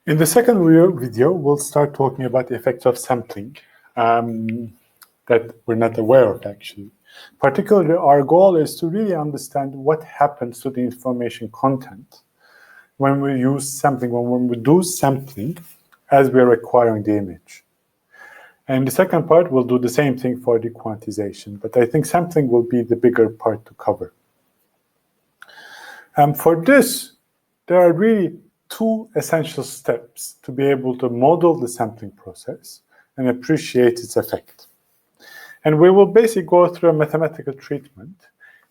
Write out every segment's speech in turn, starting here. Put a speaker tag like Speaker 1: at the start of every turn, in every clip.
Speaker 1: In the second video, we'll start talking about the effects of sampling that we're not aware of, actually. Particularly, our goal is to really understand what happens to the information content when we use sampling, when we do sampling as we are acquiring the image. And the second part, we'll do the same thing for the quantization, but I think sampling will be the bigger part to cover. For this, there are really two essential steps to be able to model the sampling process and appreciate its effect. And we will basically go through a mathematical treatment,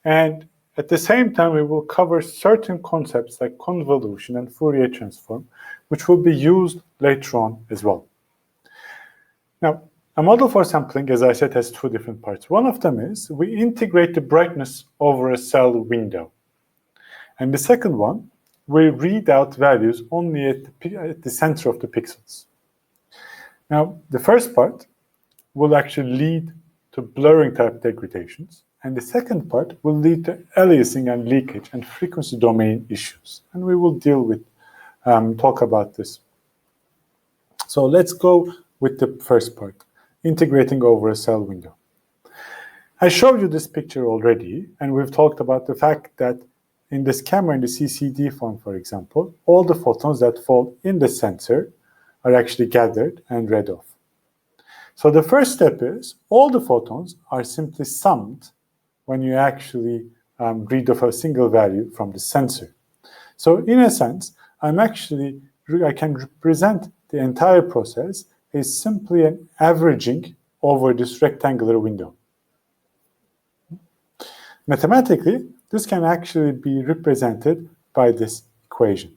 Speaker 1: and at the same time we will cover certain concepts like convolution and Fourier transform, which will be used later on as well. Now, a model for sampling, as I said, has two different parts. One of them is we integrate the brightness over a cell window. And the second one, we read out values only at the center of the pixels. Now, the first part will actually lead to blurring type degradations, and the second part will lead to aliasing and leakage and frequency domain issues. And we will deal with, talk about this. So let's go with the first part, integrating over a cell window. I showed you this picture already, and we've talked about the fact that in this camera, in the CCD form, for example, all the photons that fall in the sensor are actually gathered and read off. So the first step is all the photons are simply summed when you actually read off a single value from the sensor. So in a sense, I can represent the entire process as simply an averaging over this rectangular window. Mathematically, this can actually be represented by this equation.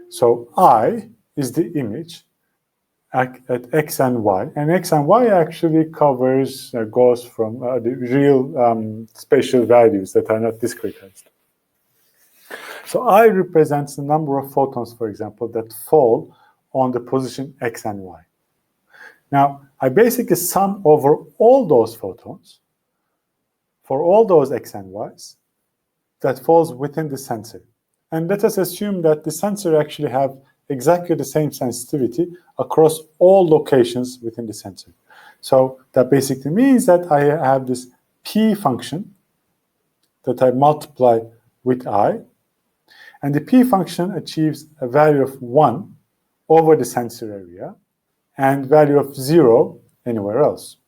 Speaker 1: So I is the image at x and y, and x and y actually covers, goes from the real spatial values that are not discretized. So I represents the number of photons, for example, that fall on the position x and y. Now, I basically sum over all those photons for all those x and y's that falls within the sensor. And let us assume that the sensor actually have exactly the same sensitivity across all locations within the sensor. So that basically means that I have this p function that I multiply with I, and the p function achieves a value of 1 over the sensor area and value of 0 anywhere else.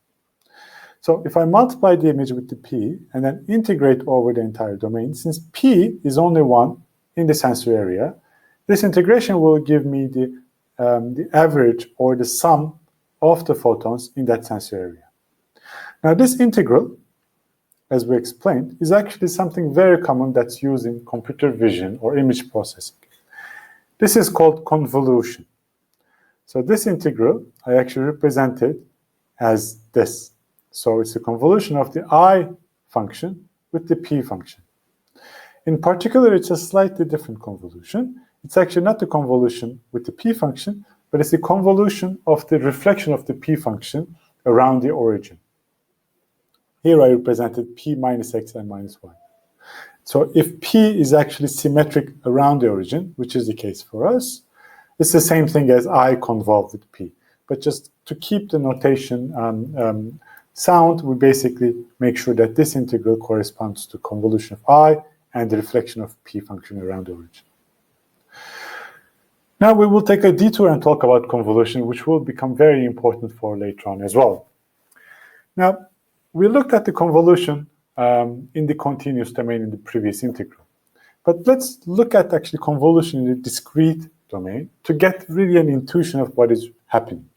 Speaker 1: So if I multiply the image with the p and then integrate over the entire domain, since p is only 1 in the sensor area, this integration will give me the average or the sum of the photons in that sensor area. Now this integral, as we explained, is actually something very common that's used in computer vision or image processing. This is called convolution. So this integral, I actually represent it as this. So it's a convolution of the I function with the p function. In particular, it's a slightly different convolution. It's actually not the convolution with the p function, but it's the convolution of the reflection of the p function around the origin. Here I represented p minus x and minus y. So if p is actually symmetric around the origin, which is the case for us, it's the same thing as I convolve with p. But just to keep the notation sound, we basically make sure that this integral corresponds to convolution of I and the reflection of p function around the origin. Now we will take a detour and talk about convolution, which will become very important for later on as well. Now, we looked at the convolution in the continuous domain in the previous integral. But let's look at actually convolution in the discrete domain to get really an intuition of what is happening.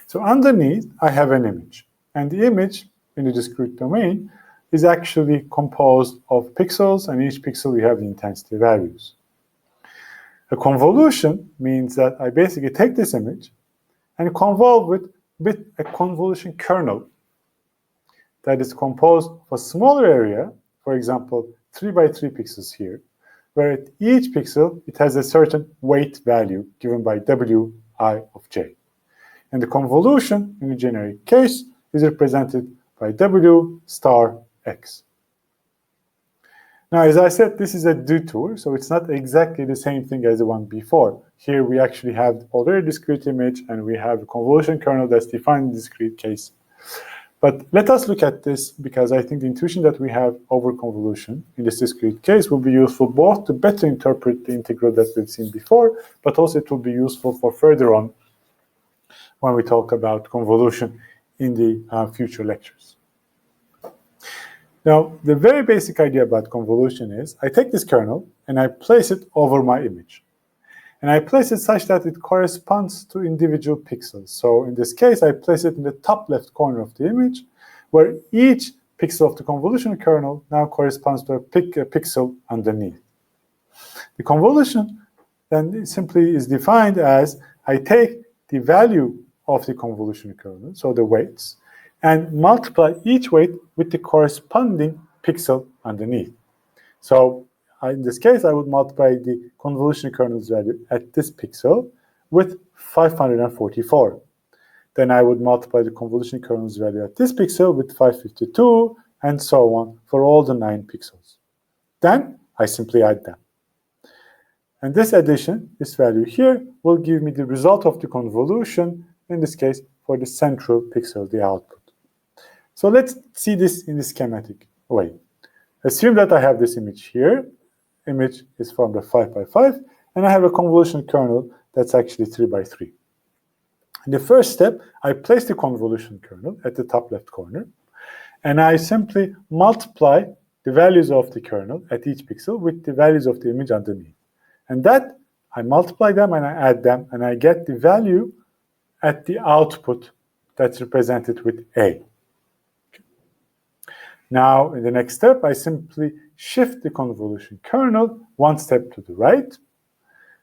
Speaker 1: So underneath, I have an image. And the image in the discrete domain is actually composed of pixels, and each pixel we have the intensity values. A convolution means that I basically take this image and convolve with a convolution kernel that is composed of a smaller area, for example, 3 by 3 pixels here, where at each pixel it has a certain weight value given by wi of j. And the convolution in the generic case is represented by w star x. Now, as I said, this is a detour, so it's not exactly the same thing as the one before. Here we actually have already a discrete image, and we have a convolution kernel that's defined in discrete case. But let us look at this, because I think the intuition that we have over convolution in this discrete case will be useful both to better interpret the integral that we've seen before, but also it will be useful for further on when we talk about convolution in the future lectures. Now, the very basic idea about convolution is I take this kernel and I place it over my image. And I place it such that it corresponds to individual pixels. So in this case, I place it in the top left corner of the image, where each pixel of the convolution kernel now corresponds to a pixel underneath. The convolution then simply is defined as I take the value of the convolution kernel, so the weights, and multiply each weight with the corresponding pixel underneath. So in this case, I would multiply the convolution kernel's value at this pixel with 544. Then I would multiply the convolution kernel's value at this pixel with 552, and so on for all the 9 pixels. Then I simply add them. And this addition, this value here, will give me the result of the convolution, in this case, for the central pixel, the output. So let's see this in the schematic way. Assume that I have this image here. Image is formed of 5 by 5, and I have a convolution kernel that's actually 3 by 3. In the first step, I place the convolution kernel at the top left corner, and I simply multiply the values of the kernel at each pixel with the values of the image underneath. And that, I multiply them and I add them, and I get the value at the output that's represented with A. Now, in the next step, I simply shift the convolution kernel one step to the right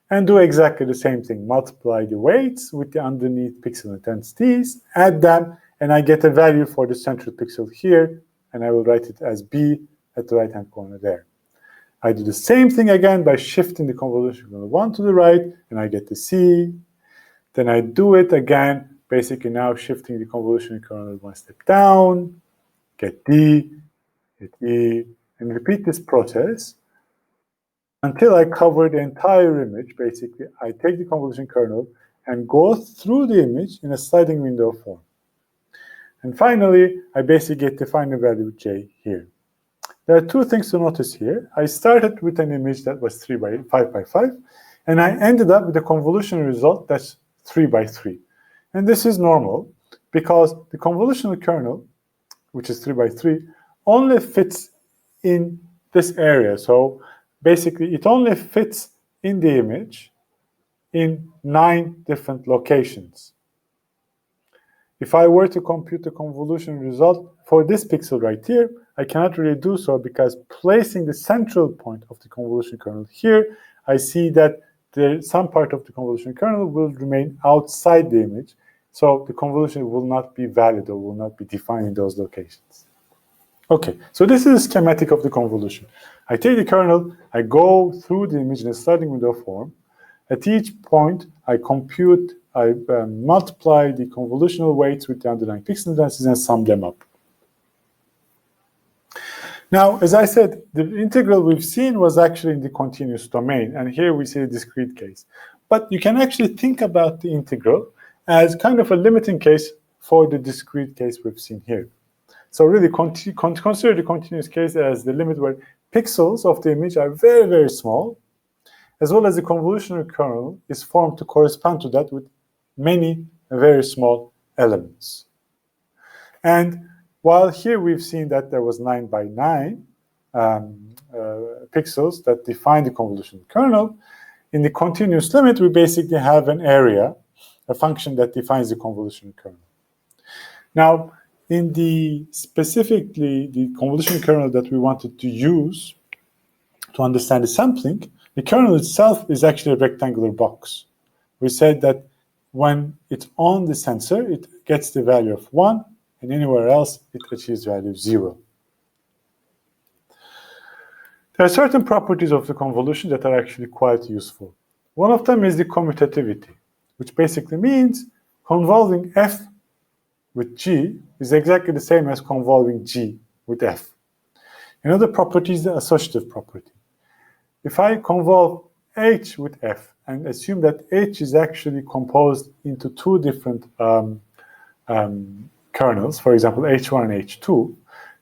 Speaker 1: and do exactly the same thing. Multiply the weights with the underneath pixel intensities, add them, and I get a value for the central pixel here, and I will write it as B at the right-hand corner there. I do the same thing again by shifting the convolution kernel one to the right, and I get the C. Then I do it again, basically now shifting the convolution kernel one step down, get D, get E, and repeat this process until I cover the entire image. Basically, I take the convolution kernel and go through the image in a sliding window form. And finally, I basically get the final value J here. There are two things to notice here. I started with an image that was 5 by 5, and I ended up with a convolution result that's 3 by 3. And this is normal because the convolutional kernel, which is 3 by 3, only fits in this area. So basically, it only fits in the image in 9 different locations. If I were to compute the convolution result for this pixel right here, I cannot really do so because placing the central point of the convolution kernel here, I see that some part of the convolution kernel will remain outside the image, so the convolution will not be valid or will not be defined in those locations. Okay, so this is a schematic of the convolution. I take the kernel, I go through the image in a sliding window form. At each point, I compute, I multiply the convolutional weights with the underlying pixel intensities and sum them up. Now, as I said, the integral we've seen was actually in the continuous domain, and here we see a discrete case. But you can actually think about the integral as kind of a limiting case for the discrete case we've seen here. So really consider the continuous case as the limit where pixels of the image are very, very small, as well as the convolutional kernel is formed to correspond to that with many very small elements. And while here we've seen that there was 9 by 9 pixels that define the convolutional kernel, in the continuous limit, we basically have an area, a function that defines the convolutional kernel. Now, in specifically the convolutional kernel that we wanted to use to understand the sampling, the kernel itself is actually a rectangular box. We said that when it's on the sensor, it gets the value of 1, and anywhere else, it achieves value of 0. There are certain properties of the convolution that are actually quite useful. One of them is the commutativity, which basically means convolving F with G is exactly the same as convolving G with F. Another property is the associative property. If I convolve H with F and assume that H is actually composed into two different kernels, for example, H1 and H2,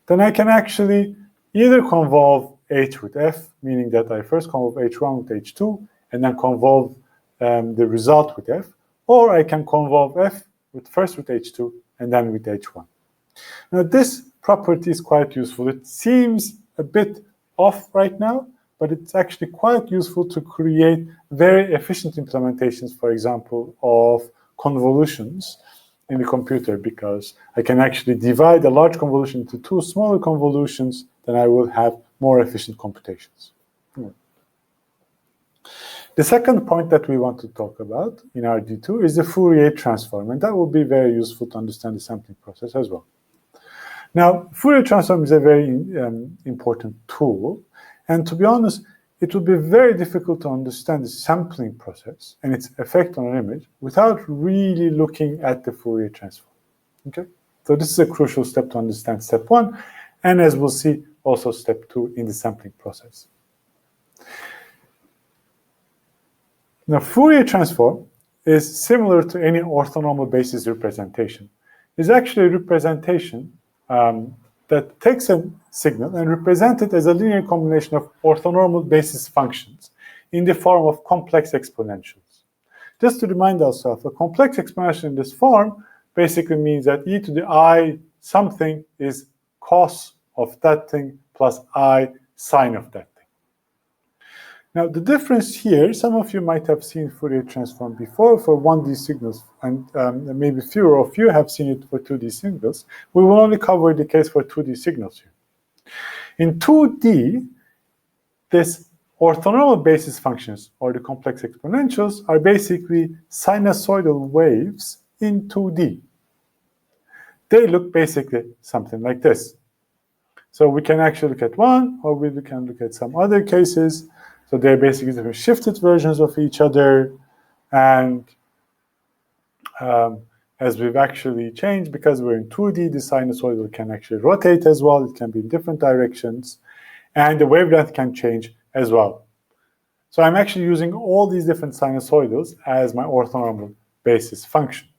Speaker 1: then I can actually either convolve H with F, meaning that I first convolve H1 with H2 and then convolve the result with F, or I can convolve F first with H2 and then with H1. Now this property is quite useful. It seems a bit off right now, but it's actually quite useful to create very efficient implementations, for example, of convolutions in the computer, because I can actually divide a large convolution into two smaller convolutions, then I will have more efficient computations. The second point that we want to talk about in our D2 is the Fourier transform, and that will be very useful to understand the sampling process as well. Now, Fourier transform is a very important tool, and to be honest, it would be very difficult to understand the sampling process and its effect on an image without really looking at the Fourier transform. Okay? So this is a crucial step to understand step 1, and as we'll see, also step 2 in the sampling process. Now, Fourier transform is similar to any orthonormal basis representation. It's actually a representation that takes a signal and represents it as a linear combination of orthonormal basis functions in the form of complex exponentials. Just to remind ourselves, a complex exponential in this form basically means that e to the I something is cos of that thing plus I sine of that thing. Now, the difference here, some of you might have seen Fourier transform before for 1D signals, and maybe fewer of you have seen it for 2D signals. We will only cover the case for 2D signals here. In 2D, this orthonormal basis functions, or the complex exponentials, are basically sinusoidal waves in 2D. They look basically something like this. So we can actually look at one, or we can look at some other cases. So they're basically different shifted versions of each other, and as we've actually changed, because we're in 2D, the sinusoidal can actually rotate as well. It can be in different directions, and the wavelength can change as well. So I'm actually using all these different sinusoidals as my orthonormal basis function.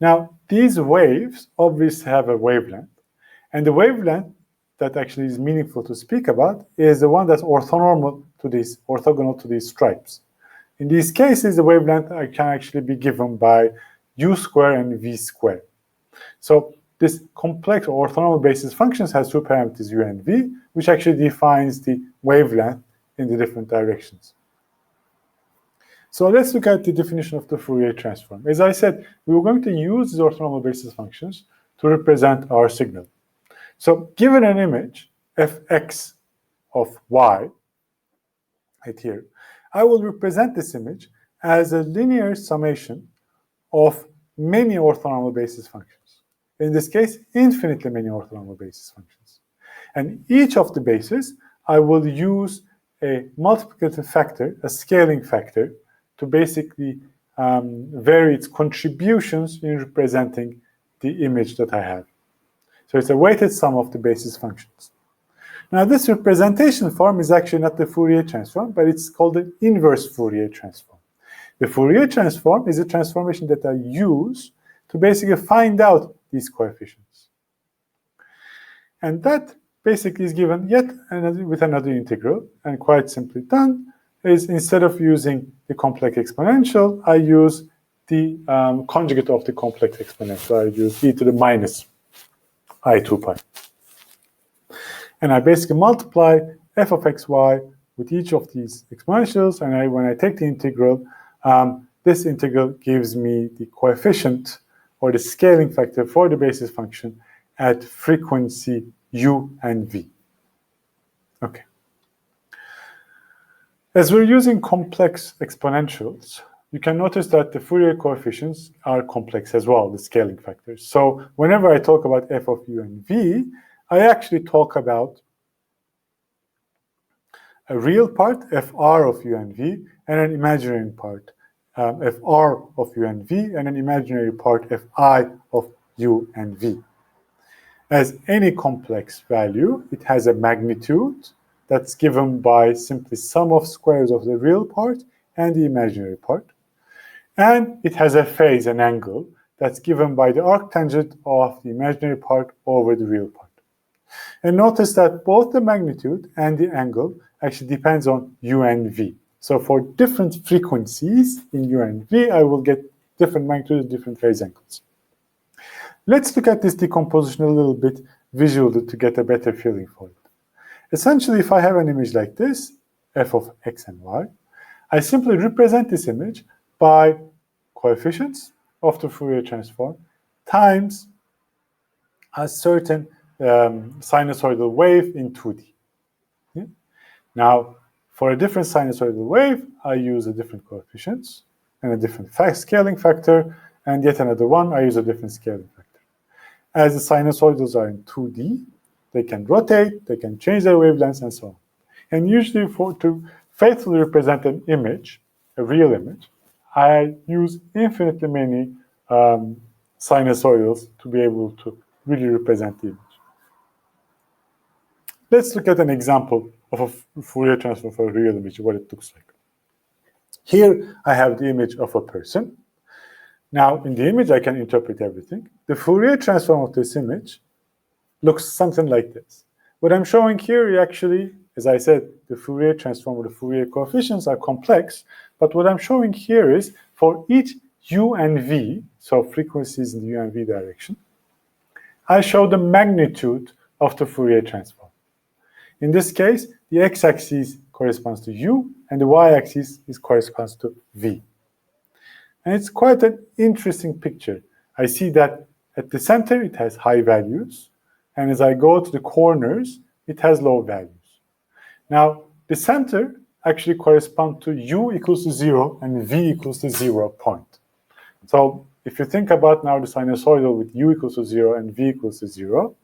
Speaker 1: Now, these waves obviously have a wavelength, and the wavelength that actually is meaningful to speak about is the one that's orthogonal to these stripes. In these cases, the wavelength can actually be given by u squared and v squared. So this complex orthonormal basis functions has two parameters, u and v, which actually defines the wavelength in the different directions. So let's look at the definition of the Fourier transform. As I said, we were going to use these orthonormal basis functions to represent our signal. So given an image, fx of y, right here, I will represent this image as a linear summation of many orthonormal basis functions. In this case, infinitely many orthonormal basis functions. And each of the bases, I will use a multiplicative factor, a scaling factor, to basically vary its contributions in representing the image that I have. So it's a weighted sum of the basis functions. Now, this representation form is actually not the Fourier transform, but it's called the inverse Fourier transform. The Fourier transform is a transformation that I use to basically find out these coefficients. And that basically is given yet another, with another integral, and quite simply done is instead of using the complex exponential, I use the conjugate of the complex exponential. I use e to the minus I2 pi. And I basically multiply f of xy with each of these exponentials, and when I take the integral, this integral gives me the coefficient or the scaling factor for the basis function at frequency u and v. Okay. As we're using complex exponentials, you can notice that the Fourier coefficients are complex as well, the scaling factors. So whenever I talk about f of u and v, I actually talk about a real part, fr of u and v, and an imaginary part, fr of u and v, and an imaginary part, fi of u and v. As any complex value, it has a magnitude that's given by simply sum of squares of the real part and the imaginary part. And it has a phase, an angle, that's given by the arctangent of the imaginary part over the real part. And notice that both the magnitude and the angle actually depends on u and v. So for different frequencies in u and v, I will get different magnitudes, different phase angles. Let's look at this decomposition a little bit visually to get a better feeling for it. Essentially, if I have an image like this, f of x and y, I simply represent this image by coefficients of the Fourier transform times a certain sinusoidal wave in 2D. Yeah? Now, for a different sinusoidal wave, I use a different coefficients and a different scaling factor, and yet another one, I use a different scaling factor. As the sinusoidals are in 2D, they can rotate, they can change their wavelengths, and so on. And usually to faithfully represent an image, a real image, I use infinitely many sinusoidals to be able to really represent the image. Let's look at an example of a Fourier transform for a real image, what it looks like. Here I have the image of a person. Now, in the image, I can interpret everything. The Fourier transform of this image looks something like this. What I'm showing here, actually, as I said, the Fourier transform or the Fourier coefficients are complex, but what I'm showing here is for each u and v, so frequencies in the u and v direction, I show the magnitude of the Fourier transform. In this case, the x-axis corresponds to u, and the y-axis corresponds to v. And it's quite an interesting picture. I see that at the center, it has high values, and as I go to the corners, it has low values. Now, the center actually corresponds to u equals to 0 and v equals to 0 point. So if you think about now the sinusoidal with u equals to 0 and v equals to 0,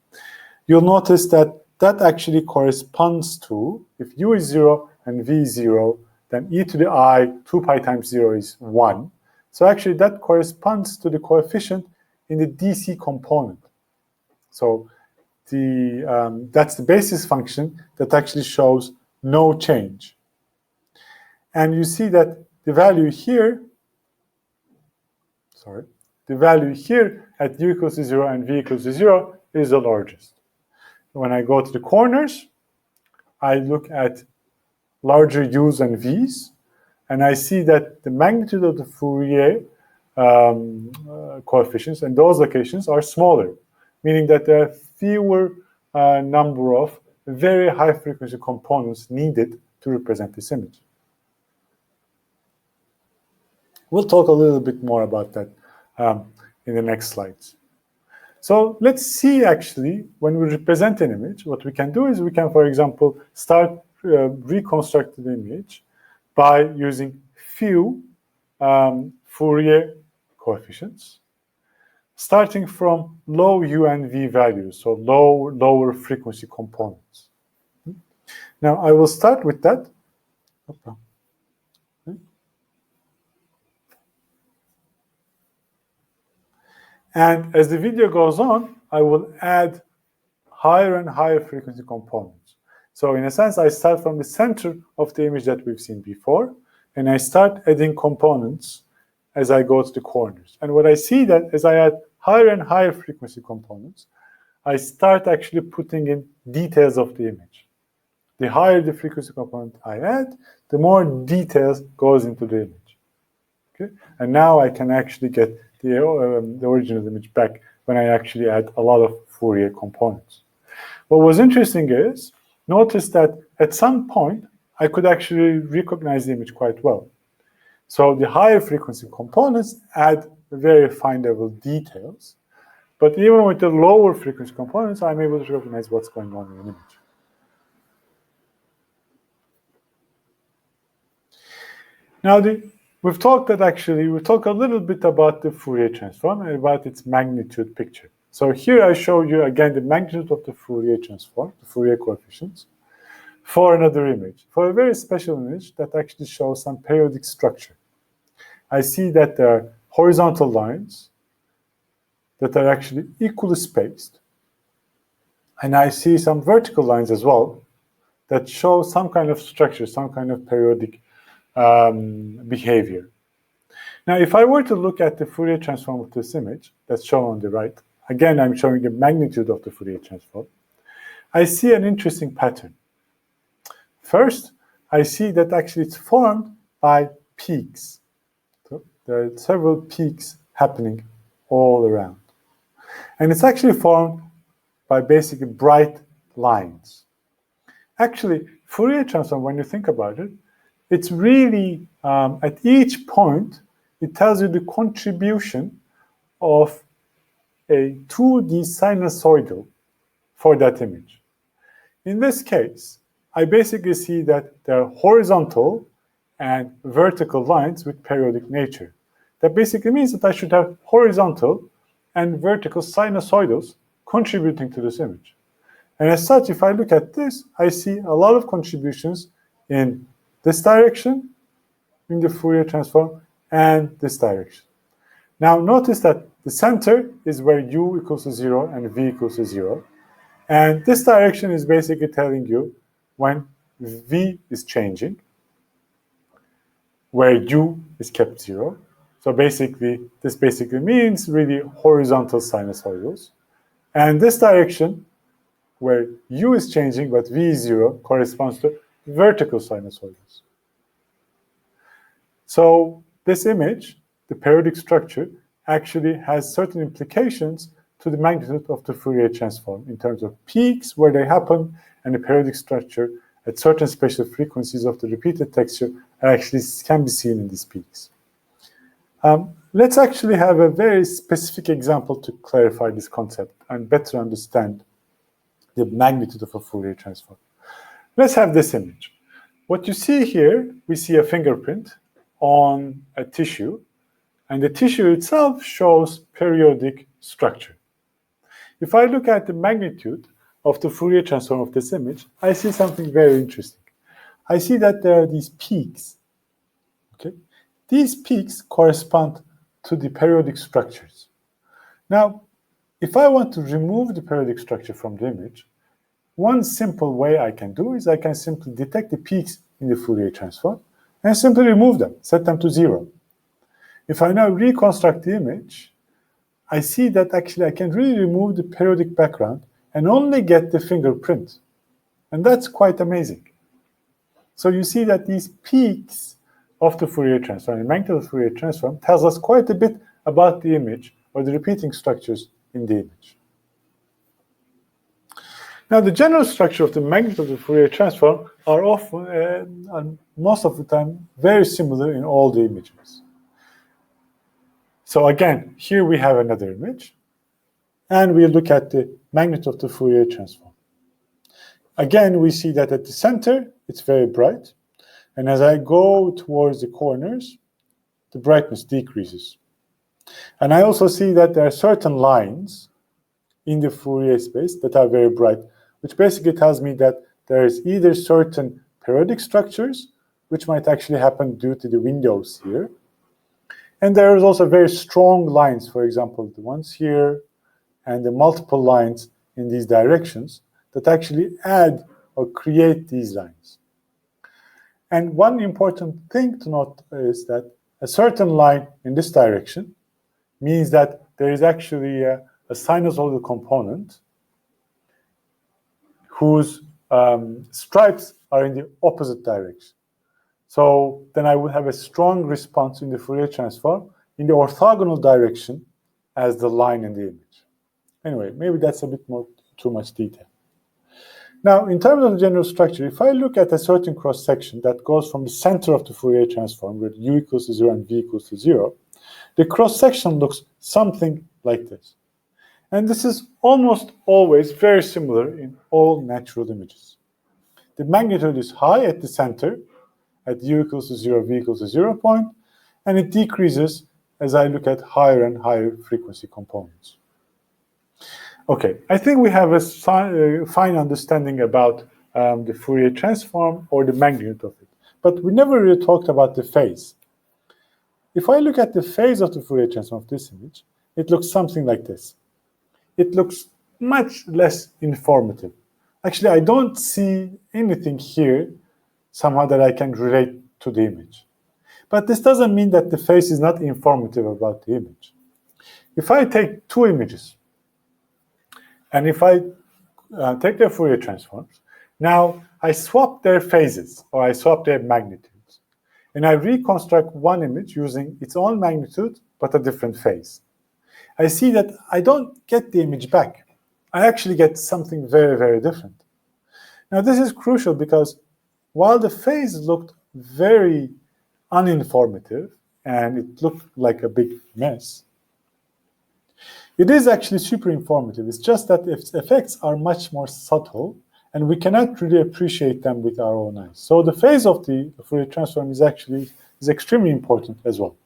Speaker 1: you'll notice that that actually corresponds to, if u is 0 and v is 0, then e to the I 2 pi times 0 is 1. So actually that corresponds to the coefficient in the DC component. So that's the basis function that actually shows no change. And you see that the value here, at u equals to 0 and v equals to 0 is the largest. When I go to the corners, I look at larger u's and v's, and I see that the magnitude of the Fourier coefficients in those locations are smaller, meaning that there are fewer number of very high frequency components needed to represent this image. We'll talk a little bit more about that in the next slides. So let's see actually when we represent an image, what we can do is we can, for example, start reconstructing the image by using few Fourier coefficients, starting from low u and v values, so lower frequency components. Now I will start with that. And as the video goes on, I will add higher and higher frequency components. So in a sense, I start from the center of the image that we've seen before, and I start adding components as I go to the corners. And what I see that as I add higher and higher frequency components, I start actually putting in details of the image. The higher the frequency component I add, the more details goes into the image. Okay? And now I can actually get the original image back when I actually add a lot of Fourier components. What was interesting is, notice that at some point, I could actually recognize the image quite well. So the higher frequency components add very fine level details, but even with the lower frequency components, I'm able to recognize what's going on in the image. Now, we've talked a little bit about the Fourier transform and about its magnitude picture. So here I show you again the magnitude of the Fourier transform, the Fourier coefficients, for another image, for a very special image that actually shows some periodic structure. I see that there are horizontal lines that are actually equally spaced, And I see some vertical lines as well that show some kind of structure, some kind of periodic behavior. Now, if I were to look at the Fourier transform of this image that's shown on the right, again, I'm showing the magnitude of the Fourier transform, I see an interesting pattern. First, I see that actually it's formed by peaks. So there are several peaks happening all around. And it's actually formed by basically bright lines. Actually, Fourier transform, when you think about it, it's really, at each point, it tells you the contribution of a 2D sinusoidal for that image. In this case, I basically see that there are horizontal and vertical lines with periodic nature. That basically means that I should have horizontal and vertical sinusoidals contributing to this image. And as such, if I look at this, I see a lot of contributions in this direction, in the Fourier transform, and this direction. Now notice that the center is where u equals to 0 and v equals to 0. And this direction is basically telling you when v is changing, where u is kept 0. So basically, this basically means really horizontal sinusoidals. And this direction, where u is changing but v is 0, corresponds to vertical sinusoidals. So this image, the periodic structure, actually has certain implications to the magnitude of the Fourier transform in terms of peaks, where they happen, and the periodic structure at certain spatial frequencies of the repeated texture actually can be seen in these peaks. Let's actually have a very specific example to clarify this concept and better understand the magnitude of a Fourier transform. Let's have this image. What you see here, we see a fingerprint on a tissue, and the tissue itself shows periodic structure. If I look at the magnitude of the Fourier transform of this image, I see something very interesting. I see that there are these peaks. Okay? These peaks correspond to the periodic structures. Now, if I want to remove the periodic structure from the image, one simple way I can do is I can simply detect the peaks in the Fourier transform and simply remove them, set them to 0. If I now reconstruct the image, I see that actually I can really remove the periodic background and only get the fingerprint. And that's quite amazing. So you see that these peaks of the Fourier transform, the magnitude of the Fourier transform, tells us quite a bit about the image or the repeating structures in the image. Now, the general structure of the magnitude of the Fourier transform are often, and most of the time, very similar in all the images. So again, here we have another image, and we look at the magnitude of the Fourier transform. Again, we see that at the center, it's very bright, and as I go towards the corners, the brightness decreases. And I also see that there are certain lines in the Fourier space that are very bright, which basically tells me that there is either certain periodic structures, which might actually happen due to the windows here, and there is also very strong lines, for example, the ones here and the multiple lines in these directions that actually add or create these lines. And one important thing to note is that a certain line in this direction means that there is actually a sinusoidal component whose stripes are in the opposite direction. So then I would have a strong response in the Fourier transform in the orthogonal direction as the line in the image. Anyway, maybe that's a bit more too much detail. Now, in terms of the general structure, if I look at a certain cross-section that goes from the center of the Fourier transform, where u equals to 0 and v equals to 0, the cross-section looks something like this. And this is almost always very similar in all natural images. The magnitude is high at the center, at u equals to 0, v equals to 0 point, and it decreases as I look at higher and higher frequency components. Okay, I think we have a fine understanding about the Fourier transform or the magnitude of it, but we never really talked about the phase. If I look at the phase of the Fourier transform of this image, it looks something like this. It looks much less informative. Actually, I don't see anything here somehow that I can relate to the image. But this doesn't mean that the face is not informative about the image. If I take two images, and if I take their Fourier transforms, now I swap their phases, or I swap their magnitudes, and I reconstruct one image using its own magnitude, but a different phase. I see that I don't get the image back. I actually get something very, very different. Now, this is crucial because while the phase looked very uninformative and it looked like a big mess, it is actually super informative. It's just that its effects are much more subtle and we cannot really appreciate them with our own eyes. So the phase of the Fourier transform is extremely important as well.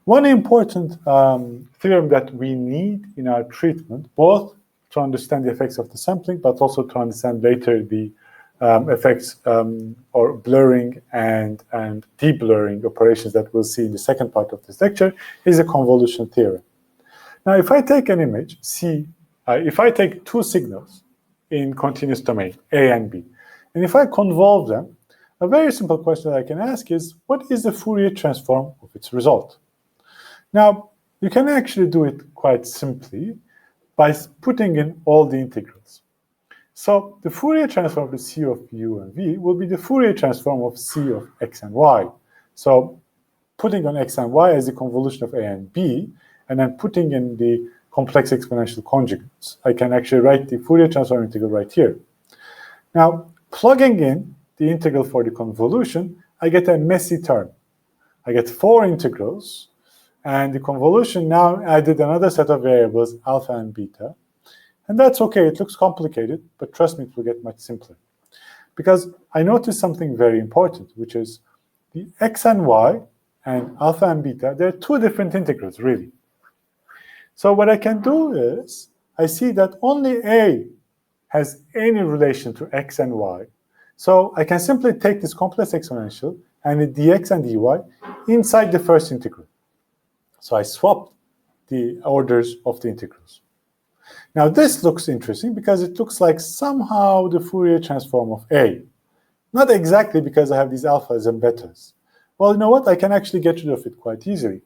Speaker 1: One important theorem that we need in our treatment, both to understand the effects of the sampling, but also to understand later the effects or blurring and de-blurring operations that we'll see in the second part of this lecture, is the convolution theorem. Now, if I take an image, if I take two signals in continuous domain, A and B, and if I convolve them, a very simple question that I can ask is, what is the Fourier transform of its result? Now, you can actually do it quite simply by putting in all the integrals. So the Fourier transform of C of u and v will be the Fourier transform of C of x and y. So putting on x and y as the convolution of A and B, and then putting in the complex exponential conjugates, I can actually write the Fourier transform integral right here. Now, plugging in the integral for the convolution, I get a messy term. I get 4 integrals, and the convolution now added another set of variables, alpha and beta. And that's okay, it looks complicated, but trust me, it will get much simpler. Because I noticed something very important, which is the x and y and alpha and beta, they're two different integrals, really. So what I can do is, I see that only A has any relation to x and y. So I can simply take this complex exponential and the dx and dy inside the first integral. So I swapped the orders of the integrals. Now this looks interesting because it looks like somehow the Fourier transform of A. Not exactly because I have these alphas and betas. Well, you know what? I can actually get rid of it quite easily.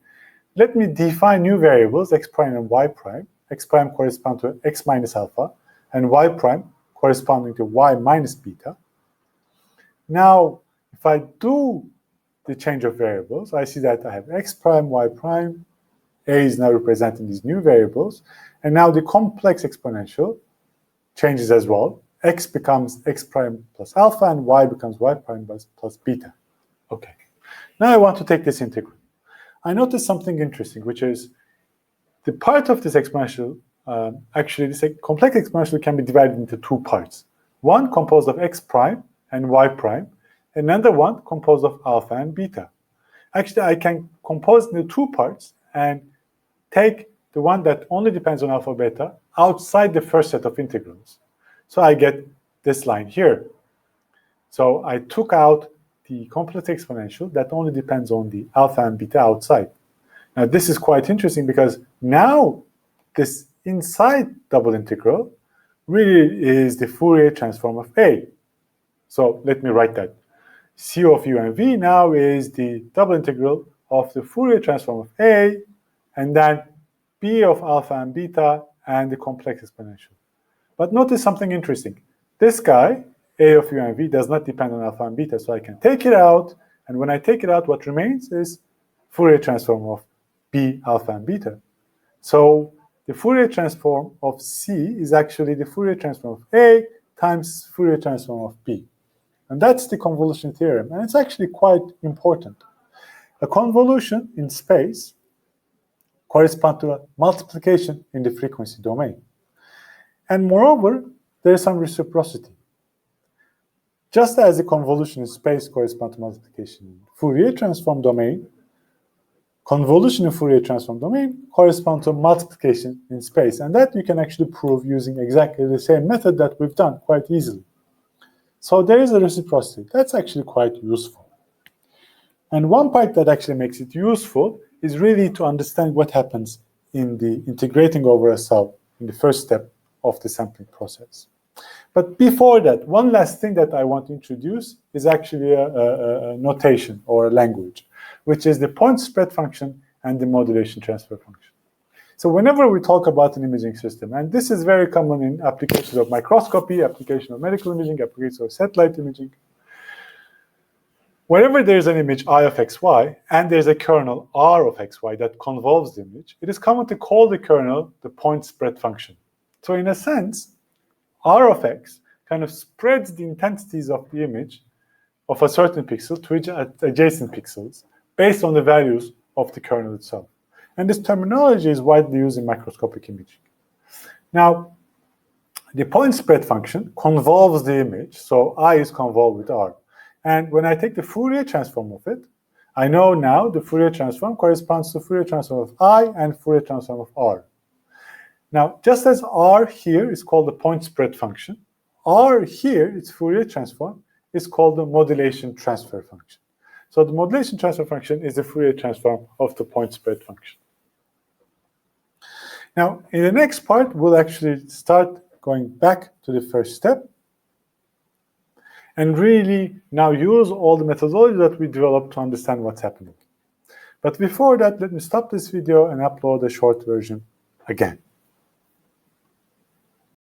Speaker 1: Let me define new variables, x prime and y prime. X prime corresponds to x minus alpha, and y prime corresponding to y minus beta. Now, if I do the change of variables, I see that I have x prime, y prime. A is now representing these new variables. And now the complex exponential changes as well. X becomes x prime plus alpha, and y becomes y prime plus beta. Okay. Now I want to take this integral. I noticed something interesting, which is the part of this exponential, actually this complex exponential can be divided into two parts. One composed of x prime and y prime, another one composed of alpha and beta. Actually, I can compose the two parts and take the one that only depends on alpha beta outside the first set of integrals. So I get this line here. So I took out the complex exponential that only depends on the alpha and beta outside. Now this is quite interesting because now this inside double integral really is the Fourier transform of A. So let me write that. C of u and v now is the double integral of the Fourier transform of A, and then B of alpha and beta and the complex exponential. But notice something interesting. This guy, A of u and v, does not depend on alpha and beta, so I can take it out, and when I take it out, what remains is Fourier transform of B, alpha, and beta. So the Fourier transform of C is actually the Fourier transform of A times Fourier transform of B. And that's the convolution theorem, and it's actually quite important. A convolution in space corresponds to a multiplication in the frequency domain. And moreover, there is some reciprocity. Just as the convolution in space corresponds to multiplication in Fourier transform domain, convolution in Fourier transform domain corresponds to multiplication in space. And that you can actually prove using exactly the same method that we've done quite easily. So there is a reciprocity. That's actually quite useful. And one part that actually makes it useful is really to understand what happens in the integrating over a cell in the first step of the sampling process. But before that, one last thing that I want to introduce is actually a notation or a language, which is the point spread function and the modulation transfer function. So whenever we talk about an imaging system, and this is very common in applications of microscopy, application of medical imaging, application of satellite imaging, whenever there's an image I of xy and there's a kernel R of xy that convolves the image, it is common to call the kernel the point spread function. So in a sense, R of x kind of spreads the intensities of the image of a certain pixel to adjacent pixels based on the values of the kernel itself. And this terminology is widely used in microscopic imaging. Now, the point spread function convolves the image, so I is convolved with R. And when I take the Fourier transform of it, I know now the Fourier transform corresponds to Fourier transform of I and Fourier transform of R. Now, just as R here is called the point spread function, R here, its Fourier transform, is called the modulation transfer function. So the modulation transfer function is the Fourier transform of the point spread function. Now, in the next part, we'll actually start going back to the first step and really now use all the methodology that we developed to understand what's happening. But before that, let me stop this video and upload a short version again.